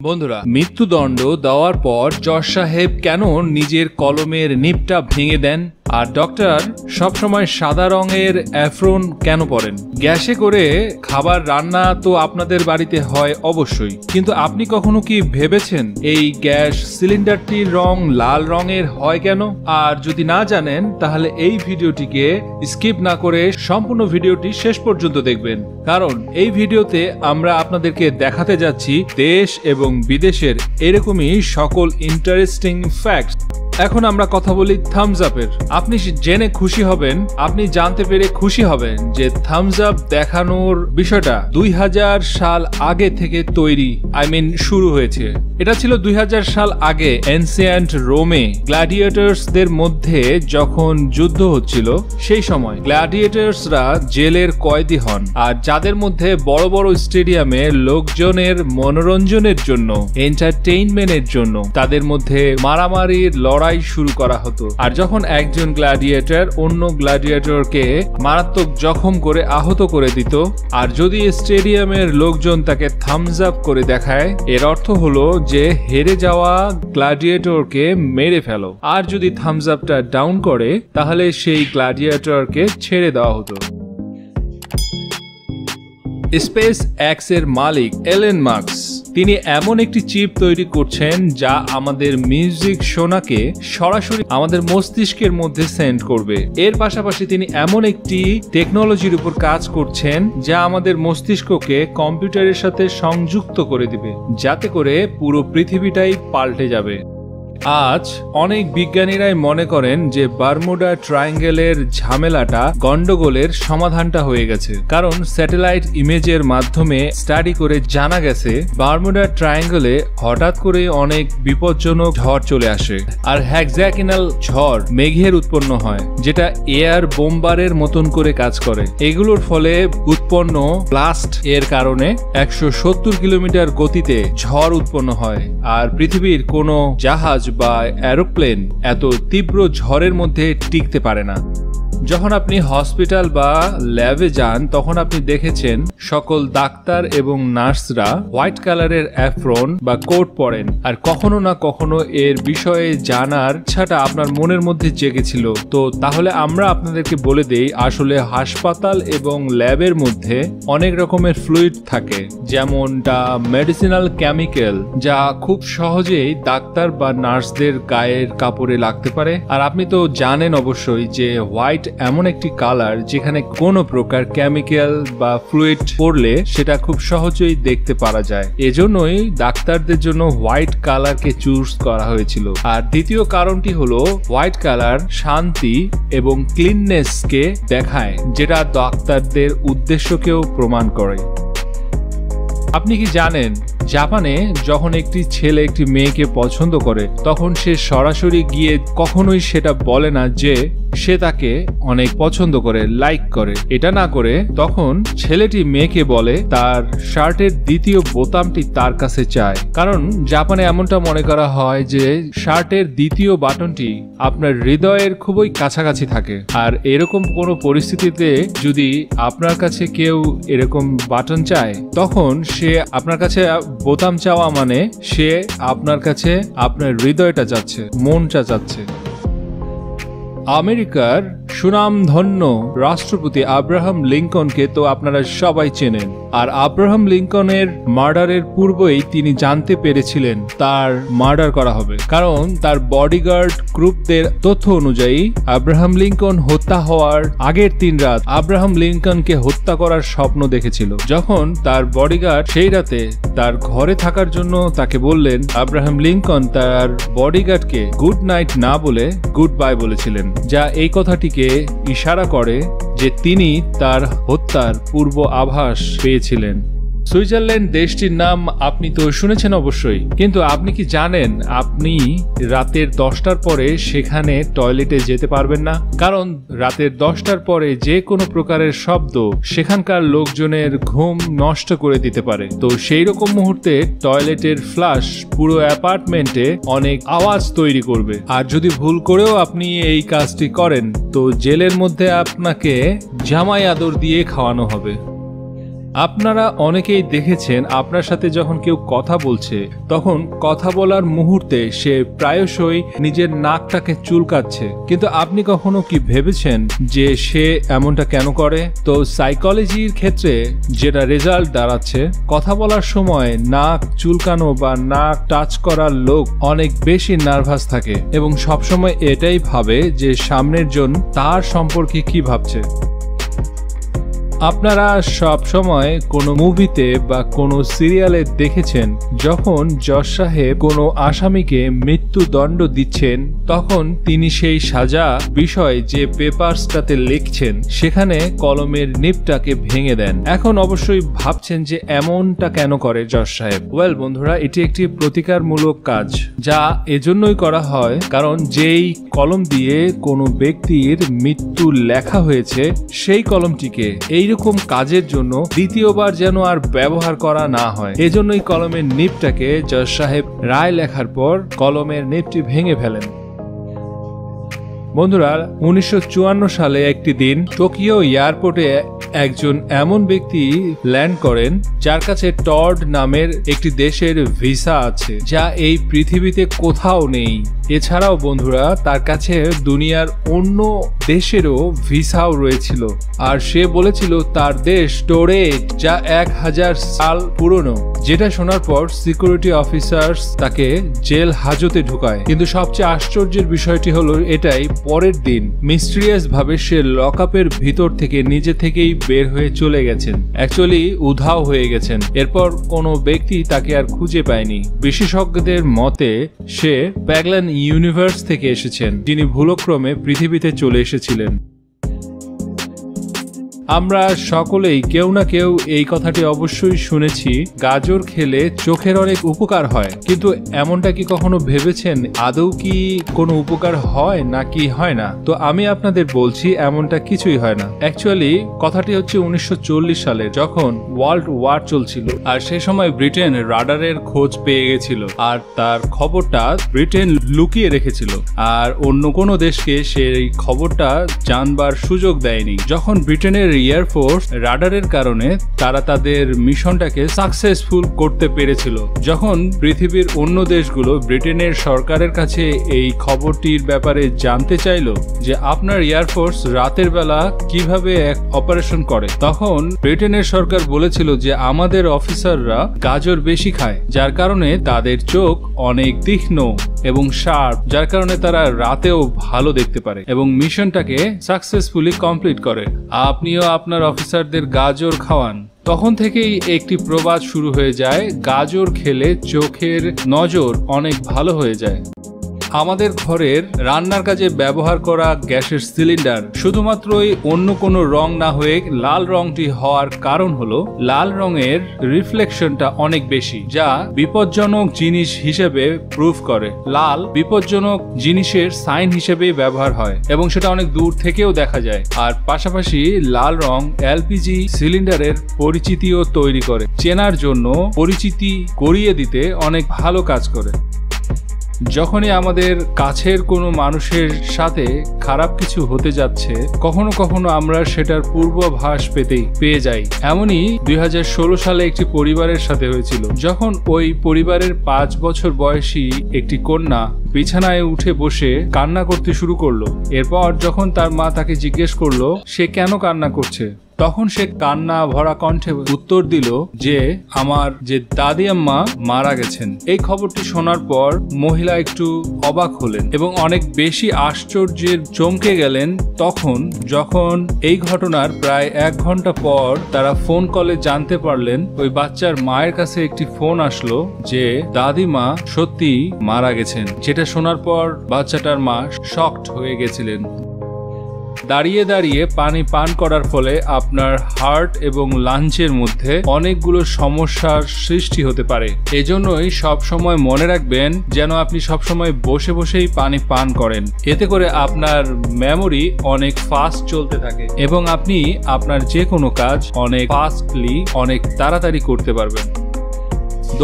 বন্ধুরা, মৃত্যুদণ্ড দেওয়ার পর জজ সাহেব কেন নিজের কলমের নিবটা ভেঙে দেন? আর ডক্টর সবসময় সাদা রঙের অ্যাফ্রন কেন পরেন? গ্যাসে করে খাবার রান্না তো আপনাদের বাড়িতে হয় অবশ্যই, কিন্তু আপনি কখনো কি ভেবেছেন এই গ্যাস সিলিন্ডারটির রং লাল রঙের হয় কেন? আর যদি না জানেন তাহলে এই ভিডিওটিকে স্কিপ না করে সম্পূর্ণ ভিডিওটি শেষ পর্যন্ত দেখবেন, কারণ এই ভিডিওতে আমরা আপনাদেরকে দেখাতে যাচ্ছি দেশ এবং বিদেশের এরকমই সকল ইন্টারেস্টিং ফ্যাক্টস। এখন আমরা কথা বলি থামস আপের। আপনি জেনে খুশি হবেন, আপনি জানতে পেরে খুশি হবেন যে থামস আপ দেখানোর বিষয়টা 2000 সাল আগে থেকে তৈরি, শুরু হয়েছে। এটা ছিল 2000 সাল আগে এনসিয়েন্ট রোমে গ্ল্যাডিয়েটরসদের মধ্যে যখন যুদ্ধ হচ্ছিল, সেই সময় গ্ল্যাডিয়েটরসরা জেলের কয়েদি হন, আর যাদের মধ্যে বড় বড় স্টেডিয়ামে লোকজনের মনোরঞ্জনের জন্য, এন্টারটেইনমেন্টের জন্য তাদের মধ্যে মারামারির লড়াই শুরু করা হতো। আর যখন একজন গ্ল্যাডিয়েটর অন্য গ্ল্যাডিয়েটরকে মারাত্মক জখম করে আহত করে দিত, আর যদি স্টেডিয়ামের লোকজন তাকে থামস আপ করে দেখায়, এর অর্থ হলো যে হেরে যাওয়া গ্ল্যাডিয়েটরকে মেরে ফেলো। আর যদি থামস আপটা ডাউন করে তাহলে সেই গ্ল্যাডিয়েটরকে ছেড়ে দেওয়া হতো। স্পেস এক্স এর মালিক এলন মাস্ক, তিনি এমন একটি চিপ তৈরি করছেন যা আমাদের মিউজিক শোনাকে সরাসরি আমাদের মস্তিষ্কের মধ্যে সেন্ড করবে। এর পাশাপাশি তিনি এমন একটি টেকনোলজির উপর কাজ করছেন যা আমাদের মস্তিষ্ককে কম্পিউটারের সাথে সংযুক্ত করে দিবে, যাতে করে পুরো পৃথিবীটাই পাল্টে যাবে। আজ অনেক বিজ্ঞানীরাই মনে করেন যে বারমুডা ট্রায়াঙ্গেলের ঝামেলাটা গন্ডগোলের সমাধানটা হয়ে গেছে, কারণ স্যাটেলাইট ইমেজের মাধ্যমে স্টাডি করে জানা গেছে বারমুডা ট্রায়াঙ্গেলে হঠাৎ করে অনেক বিপজ্জনক ঝড় চলে আসে। আর হেক্সাকিনাল ঝড় মেঘের উৎপন্ন হয়, যেটা এয়ার বোম্বারের মতন করে কাজ করে। এগুলোর ফলে উৎপন্ন ব্লাস্ট এর কারণে 170 কিলোমিটার গতিতে ঝড় উৎপন্ন হয়, আর পৃথিবীর কোনো জাহাজ বা এরোপ্লেন এত তীব্র ঝড়ের মধ্যে টিকতে পারে না। যখন আপনি হসপিটাল বা ল্যাবে যান তখন আপনি দেখেছেন সকল ডাক্তার এবং নার্সরা হোয়াইট কালারের অ্যাফ্রন বা কোট পরেন, আর কখনো না কখনো এর বিষয়ে জানার ইচ্ছাটা আপনার মনের মধ্যে জেগেছিল। তো তাহলে আমরা আপনাদেরকে বলে দেই, আসলে হাসপাতাল এবং ল্যাবের মধ্যে অনেক রকমের ফ্লুইড থাকে, যেমনটা মেডিসিনাল কেমিক্যাল, যা খুব সহজেই ডাক্তার বা নার্সদের গায়ের কাপড়ে লাগতে পারে। আর আপনি তো জানেন অবশ্যই যে হোয়াইট এমন একটি কালার যেখানে কোনো প্রকার কেমিক্যাল বা ফ্লুইড পড়লে সেটা খুব সহজেই দেখতে পারা যায়। এজন্যই ডাক্তারদের জন্য হোয়াইট কালারকে চুজ করা হয়েছিল। আর দ্বিতীয় কারণটি হলো হোয়াইট কালার শান্তি এবং ক্লিননেসকে দেখায়, যেটা ডাক্তারদের উদ্দেশ্যকেও প্রমাণ করে। আপনি কি জানেন জাপানে যখন একটি ছেলে একটি মেয়েকে পছন্দ করে তখন সে সরাসরি গিয়ে কখনোই সেটা বলে না যে সে তাকে অনেক পছন্দ করে, লাইক করে। এটা না করে তখন ছেলেটি মেয়েকে বলে তার শার্টের দ্বিতীয় বোতামটি তার কাছে চায়, কারণ জাপানে এমনটা মনে করা হয় যে শার্টের দ্বিতীয় বাটনটি আপনার হৃদয়ের খুবই কাছাকাছি থাকে। আর এরকম কোনো পরিস্থিতিতে যদি আপনার কাছে কেউ এরকম বাটন চায়, তখন সে আপনার কাছে বোতাম চাওয়া মানে সে আপনার কাছে আপনার হৃদয়টা চাচ্ছে, মনটা চাচ্ছে। আমেরিকার সুনামধন্য রাষ্ট্রপতি আব্রাহাম লিঙ্কনকে তো আপনারা সবাই চেনেন। আর আব্রাহাম লিঙ্কনের মার্ডারের পূর্বেই তিনি জানতে পেরেছিলেন তার মার্ডার করা হবে, কারণ তার বডিগার্ড গ্রুপদের তথ্য অনুযায়ী আব্রাহাম লিঙ্কন হত্যা হওয়ার আগের 3 রাত আব্রাহাম লিঙ্কনকে হত্যা করার স্বপ্ন দেখেছিল। যখন তার বডিগার্ড সেই রাতে তার ঘরে থাকার জন্য তাকে বললেন, আব্রাহাম লিঙ্কন তার বডিগার্ডকে গুড নাইট না বলে গুড বাই বলেছিলেন, যা এই কথাটিকে ইশারা করে যে তিনি তার হত্যার পূর্ব আভাস পেয়েছিলেন। সুইজারল্যান্ড দেশটির নাম আপনি তো শুনেছেন অবশ্যই, কিন্তু আপনি কি জানেন আপনি রাতের 10টার পরে সেখানে টয়লেটে যেতে পারবেন না, কারণ রাতের 10টার পরে যে কোনো প্রকারের শব্দ সেখানকার লোকজনের ঘুম নষ্ট করে দিতে পারে। তো সেই রকম মুহূর্তে টয়লেটের ফ্লাশ পুরো অ্যাপার্টমেন্টে অনেক আওয়াজ তৈরি করবে। আর যদি ভুল করেও আপনি এই কাজটি করেন তো জেলের মধ্যে আপনাকে জামাই আদর দিয়ে খাওয়ানো হবে। আপনারা অনেকেই দেখেছেন আপনার সাথে যখন কেউ কথা বলছে তখন কথা বলার মুহূর্তে সে প্রায়শই নিজের নাকটাকে চুলকাচ্ছে, কিন্তু আপনি কখনো কি ভেবেছেন যে সে এমনটা কেন করে? তো সাইকোলজির ক্ষেত্রে যেটা রেজাল্ট দাঁড়াচ্ছে, কথা বলার সময় নাক চুলকানো বা নাক টাচ করার লোক অনেক বেশি নার্ভাস থাকে এবং সবসময় এটাই ভাবে যে সামনের জন তার সম্পর্কে কি ভাবছে। আপনারা সব সময় কোনো মুভিতে বা কোনো সিরিয়ালে দেখেছেন যখন জজ সাহেব কোনো আসামিকে মৃত্যুদণ্ড দিচ্ছেন তখন তিনি সেই সাজা বিষয় যে পেপারসটাতে লিখছেন সেখানে কলমের নিবটাকে ভেঙে দেন। এখন অবশ্যই ভাবছেন যে এমনটা কেন করে জজ সাহেব? ওয়েল বন্ধুরা, এটি একটি প্রতিকারমূলক কাজ যা এজন্যই করা হয় কারণ যেই কলম দিয়ে কোনো ব্যক্তির মৃত্যু লেখা হয়েছে সেই কলমটিকে এইরকম কাজের জন্য দ্বিতীয়বার যেন আর ব্যবহার করা না হয়, এজন্যই কলমের নিবটাকে জজ সাহেব রায় লেখার পর কলমের নিবটি ভেঙে ফেলেন। বন্ধুরা, 1954 সালে একটি দিন টোকিও এয়ারপোর্টে একজন এমন ব্যক্তি ল্যান্ড করেন যার কাছে টড নামের একটি দেশের ভিসা আছে যা এই পৃথিবীতে কোথাও নেই। এছাড়াও বন্ধুরা, তার কাছে দুনিয়ার অন্য দেশেরও ভিসাও রয়েছিল আর সে বলেছিল তার দেশ টোরেট যা 1000 সাল পুরনো, যেটা শোনার পর সিকিউরিটি অফিসার্স তাকে জেল হাজতে ঢুকায়। কিন্তু সবচেয়ে আশ্চর্যের বিষয়টি হলো এটাই, পরের দিন মিস্টিরিয়াস ভাবে সে লকআপের ভিতর থেকে নিজে থেকেই বের হয়ে চলে গেছেন, অ্যাকচুয়ালি উধাও হয়ে গেছেন। এরপর কোনো ব্যক্তি তাকে আর খুঁজে পায়নি। বিশেষজ্ঞদের মতে সে প্যাগল্যান ইউনিভার্স থেকে এসেছেন, যিনি ভুলক্রমে পৃথিবীতে চলে এসেছিলেন। আমরা সকলেই কেউ না কেউ এই কথাটি অবশ্যই শুনেছি, গাজর খেলে চোখের অনেক উপকার হয়, কিন্তু এমনটা কি কখনো ভেবেছেন আদৌ কি কোনো উপকার হয় নাকি হয় না? তো আমি আপনাদের বলছি এমনটা কিছুই হয় না। অ্যাকচুয়ালি কথাটি হচ্ছে 1940 সালে, যখন ওয়ার্ল্ড ওয়ার চলছিল আর সেই সময় ব্রিটেন রাডারের খোঁজ পেয়ে গেছিল আর তার খবরটা ব্রিটেন লুকিয়ে রেখেছিল আর অন্য কোনো দেশকে সেই খবরটা জানবার সুযোগ দেয়নি। যখন ব্রিটেনের এয়ারফোর্স রাডারের কারণে তারা তাদের মিশনটাকে সাকসেসফুল করতে পেরেছিল, যখন পৃথিবীর অন্য দেশগুলো ব্রিটেনের সরকারের কাছে এই খবরটির ব্যাপারে জানতে চাইল যে আপনার এয়ারফোর্স রাতের বেলা কিভাবে এক অপারেশন করে, তখন ব্রিটেনের সরকার বলেছিল যে আমাদের অফিসাররা গাজর বেশি খায়, যার কারণে তাদের চোখ অনেক তীক্ষ্ণ এবং শার্প, যার কারণে তারা রাতেও ভালো দেখতে পারে এবং মিশনটাকে সাকসেসফুলি কমপ্লিট করে। আপনিও আপনার অফিসারদের গাজর খাওয়ান। তখন থেকেই একটি প্রবাদ শুরু হয়ে যায়, গাজর খেলে চোখের নজর অনেক ভালো হয়ে যায়। আমাদের ঘরের রান্নার কাজে ব্যবহার করা গ্যাসের সিলিন্ডার শুধুমাত্রই অন্য কোনো রং না হয়ে লাল রংটি হওয়ার কারণ হলো লাল রঙের রিফ্লেকশনটা অনেক বেশি, যা বিপজ্জনক জিনিস হিসেবে প্রুফ করে। লাল বিপজ্জনক জিনিসের সাইন হিসেবে ব্যবহার হয় এবং সেটা অনেক দূর থেকেও দেখা যায়। আর পাশাপাশি লাল রং এলপিজি সিলিন্ডারের পরিচিতিও তৈরি করে, চেনার জন্য পরিচিতি করিয়ে দিতে অনেক ভালো কাজ করে। যখনই আমাদের কাছের কোনো মানুষের সাথে খারাপ কিছু হতে যাচ্ছে, কখনো কখনো আমরা সেটার পূর্বাভাস পেয়ে যাই। এমনই 2016 সালে একটি পরিবারের সাথে হয়েছিল, যখন ওই পরিবারের 5 বছর বয়সী একটি কন্যা বিছানায় উঠে বসে কান্না করতে শুরু করলো। এরপর যখন তার মা তাকে জিজ্ঞেস করলো সে কেন কান্না করছে, তখন সে কান্না ভরা কণ্ঠে উত্তর দিল যে আমার যে দাদি আম্মা মারা গেছেন। এই খবরটি শোনার পর মহিলা একটু অবাক হলেন এবং অনেক বেশি আশ্চর্যের চমকে গেলেন তখন যখন এই ঘটনার প্রায় 1 ঘন্টা পর তারা ফোন কলে জানতে পারলেন ওই বাচ্চার মায়ের কাছে একটি ফোন আসলো যে দাদিমা সত্যি মারা গেছেন। যেটা শোনার পর বাচ্চাটার মা শকড হয়ে গেছিলেন। দাঁড়িয়ে দাঁড়িয়ে পানি পান করার ফলে আপনার হার্ট এবং লাঞ্চের মধ্যে অনেকগুলো সমস্যার সৃষ্টি হতে পারে। এজন্যই সব সময় মনে রাখবেন যেন আপনি সব সময় বসে বসেই পানি পান করেন, এতে করে আপনার মেমোরি অনেক ফাস্ট চলতে থাকে এবং আপনি আপনার যে কোনো কাজ অনেক ফাস্টলি অনেক তাড়াতাড়ি করতে পারবেন।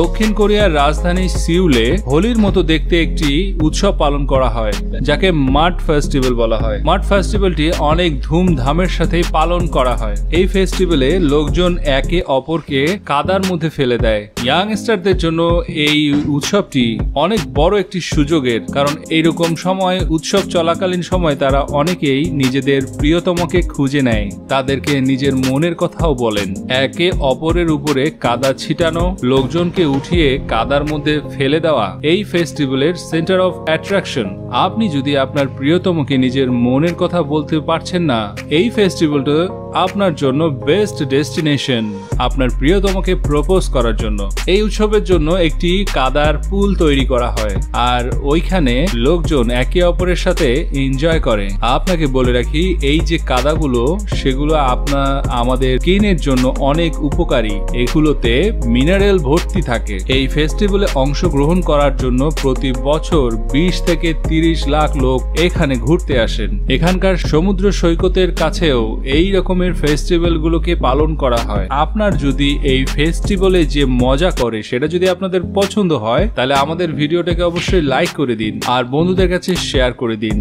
দক্ষিণ কোরিয়ার রাজধানী সিউলে হোলির মতো দেখতে একটি উৎসব পালন করা হয় যাকে মাড ফেস্টিভ্যাল বলা হয়। মাড ফেস্টিভ্যালটি অনেক ধুমধামের সাথে পালন করা হয়। এই ফেস্টিভ্যালে লোকজন একে অপরকে কাদার মধ্যে ফেলে দেয়। ইয়াংস্টারদের জন্য এই উৎসবটি অনেক বড় একটি সুযোগের, কারণ এইরকম সময় উৎসব চলাকালীন সময় তারা অনেকেই নিজেদের প্রিয়তমকে খুঁজে নেয়, তাদেরকে নিজের মনের কথাও বলেন। একে অপরের উপরে কাদা ছিটানো, লোকজনকে উঠিয়ে কাদার মধ্যে ফেলে দেওয়া এই ফেস্টিভ্যালের সেন্টার অফ অ্যাট্রাকশন। আপনি যদি আপনার প্রিয়তমকে নিজের মনের কথা বলতে পারছেন না, এই ফেস্টিভ্যালটা আপনার জন্য বেস্ট ডেস্টিনেশন আপনার প্রিয়তমকে প্রপোজ করার জন্য। এই উৎসবের জন্য একটি কাদার পুল তৈরি করা হয় আর ওইখানে লোকজন একে অপরের সাথে এনজয় করে। আপনাকে বলে রাখি, এই যে কাদাগুলো সেগুলো আমাদের স্কিনের জন্য অনেক উপকারী। এগুলোতে মিনারেল ভর্তি থাকে। এই ফেস্টিভ্যালে অংশগ্রহণ করার জন্য প্রতি বছর 20 থেকে 30 লাখ লোক এখানে ঘুরতে আসেন। এখানকার সমুদ্র সৈকতের কাছেও এই রকমের ফেস্টিভ্যাল গুলোকে পালন করা হয়। আপনার যদি এই ফেস্টিভ্যালে যে মজা করে সেটা যদি আপনাদের পছন্দ হয়, তাহলে আমাদের ভিডিওটাকে অবশ্যই লাইক করে দিন আর বন্ধুদের কাছে শেয়ার করে দিন।